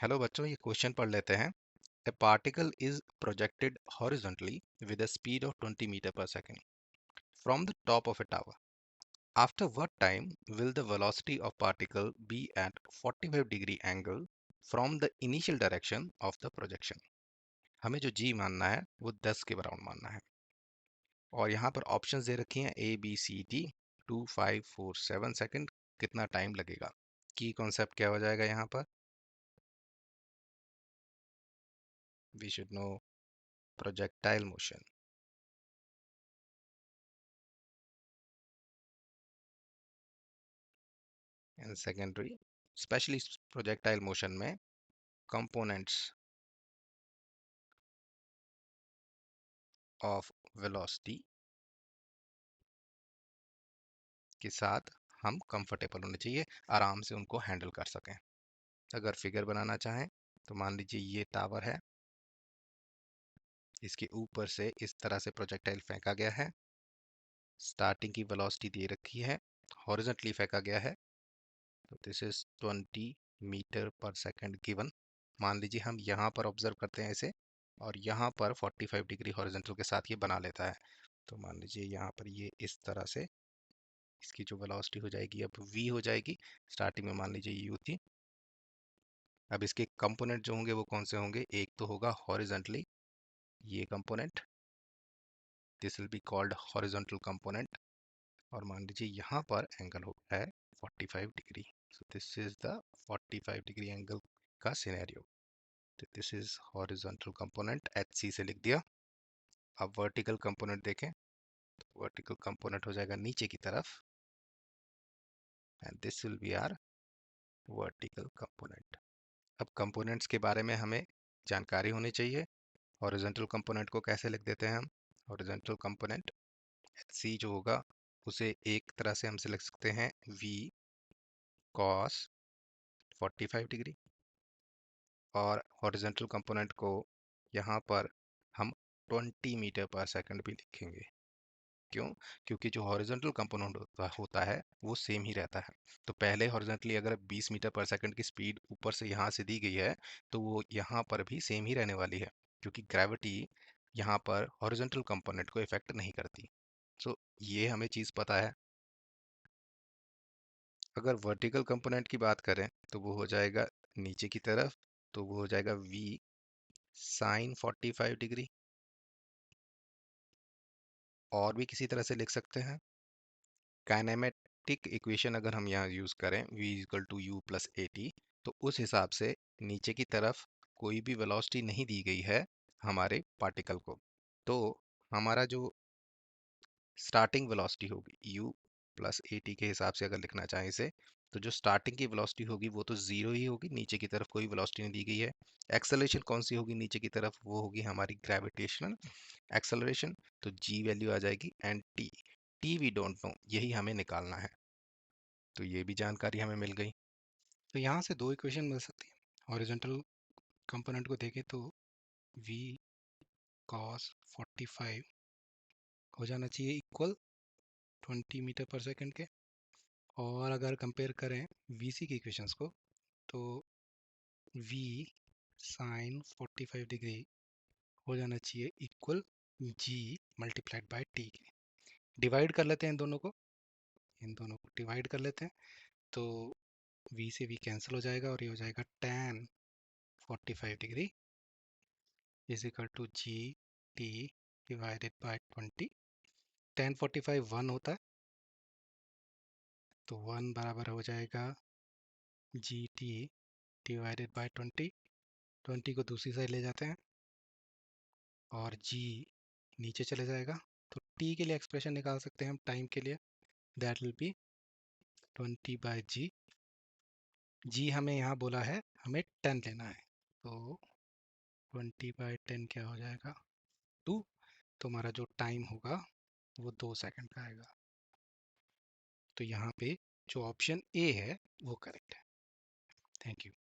Hello बच्चों, ये question पढ़ लेते हैं। A particle is projected horizontally with a speed of 20 meter per second from the top of a tower. After what time will the velocity of particle be at 45-degree angle from the initial direction of the projection? हमें जो g मानना है वो 10 के बराबर मानना है। और यहाँ पर ऑप्शंस दे रखी हैं A, B, C, D, 2, 5, 4, 7 second. कितना टाइम लगेगा? की कॉन्सेप्ट क्या हो जाएगा यहाँ पर? We should know projectile motion. In secondary, especially projectile motion में components of velocity के साथ हम कंफर्टेबल होने चाहिए, आराम से उनको हैंडल कर सकें। अगर फिगर बनाना चाहें तो मान लीजिए ये टावर है, इसके ऊपर से इस तरह से प्रोजेक्टाइल फेंका गया है। स्टार्टिंग की वेलोसिटी दे रखी है, हॉरिजॉन्टली फेंका गया है, तो दिस इज 20 मीटर पर सेकंड गिवन। मान लीजिए हम यहाँ पर ऑब्जर्व करते हैं इसे, और यहाँ पर 45 डिग्री हॉरिजॉन्टल के साथ ये बना लेता है। तो मान लीजिए यहाँ पर ये इस तरह से इसकी जो वेलोसिटी हो जाएगी अब v हो जाएगी। स्टार्टिंग में मान लीजिए u थी। अब इसके कंपोनेंट जो होंगे वो कौन से होंगे? एक तो होगा हॉरिजॉन्टली, ये component, this will be called horizontal component. और मान लीजिए यहाँ पर एंगल होता है 45 degree. So this is the 45 degree angle का सिनेरियो। तो this is horizontal component, HC से लिख दिया। अब वर्टिकल कंपोनेंट देखें, तो वर्टिकल कंपोनेंट हो जाएगा नीचे की तरफ, and this will be our vertical component. अब कंपोनेंट्स के बारे में हमें जानकारी होनी चाहिए। हॉरिजॉन्टल कंपोनेंट को कैसे लिख देते हैं हम? हॉरिजॉन्टल कंपोनेंट HC जो होगा उसे एक तरह से हमसे लिख सकते हैं V cos 45 डिग्री, और हॉरिजॉन्टल कंपोनेंट को यहाँ पर हम 20 मीटर पर सेकंड भी लिखेंगे। क्यों? क्योंकि जो हॉरिजॉन्टल कंपोनेंट होता है वो सेम ही रहता है। तो पहले हॉरिजॉन्टली अगर 20 मीटर पर सेकंड की स्पीड ऊपर से यहाँ से दी गई है, तो वो यहाँ पर भी सेम ही रहने वाली है, क्योंकि ग्रेविटी यहाँ पर हॉरिजॉन्टल कंपोनेंट को इफेक्ट नहीं करती। सो ये हमें चीज़ पता है। अगर वर्टिकल कंपोनेंट की बात करें तो वो हो जाएगा नीचे की तरफ, तो वो हो जाएगा v साइन 45 डिग्री। और भी किसी तरह से लिख सकते हैं। काइनेमेटिक इक्वेशन अगर हम यहाँ यूज़ करें v equal to u plus a t, तो उस हिसाब से नीचे की तरफ कोई भी वेलोसिटी नहीं दी गई है हमारे पार्टिकल को। तो हमारा जो स्टार्टिंग वेलोसिटी होगी u प्लस ए टी के हिसाब से अगर लिखना चाहें इसे, तो जो स्टार्टिंग की वेलोसिटी होगी वो तो जीरो ही होगी, नीचे की तरफ कोई वेलोसिटी नहीं दी गई है। एक्सेलरेशन कौन सी होगी नीचे की तरफ? वो होगी हमारी ग्रेविटेशनल एक्सेलरेशन। तो g वैल्यू आ जाएगी, and t we don't know, यही हमें निकालना है। तो ये भी जानकारी हमें मिल गई। तो यहाँ से दो इक्वेशन मिल सकती है। हॉरिजॉन्टल कंपोनेंट को देखें तो v cos 45 हो जाना चाहिए इक्वल 20 मीटर पर सेकंड के। और अगर कंपेयर करें vc की इक्वेशंस को, तो v sin 45 डिग्री हो जाना चाहिए equal g multiplied by t के। डिवाइड कर लेते हैं इन दोनों को डिवाइड कर लेते हैं, तो v से v कैंसिल हो जाएगा और ये हो जाएगा tan 45 degree is equal to g t divided by 20। tan 45 1 होता है, तो 1 बराबर हो जाएगा जी टी डिवाइडेड बाय 20। 20 को दूसरी साइड ले जाते हैं और g नीचे चले जाएगा। तो t के लिए एक्सप्रेशन निकाल सकते हैं हम टाइम के लिए, दैट विल बी 20 बाय जी। जी हमें यहाँ बोला है हमें 10 लेना है, तो 20 बाय 10 क्या हो जाएगा? 2। तो हमारा जो टाइम होगा वो 2 सेकंड का आएगा। तो यहाँ पे जो ऑप्शन ए है वो करेक्ट है। Thank you.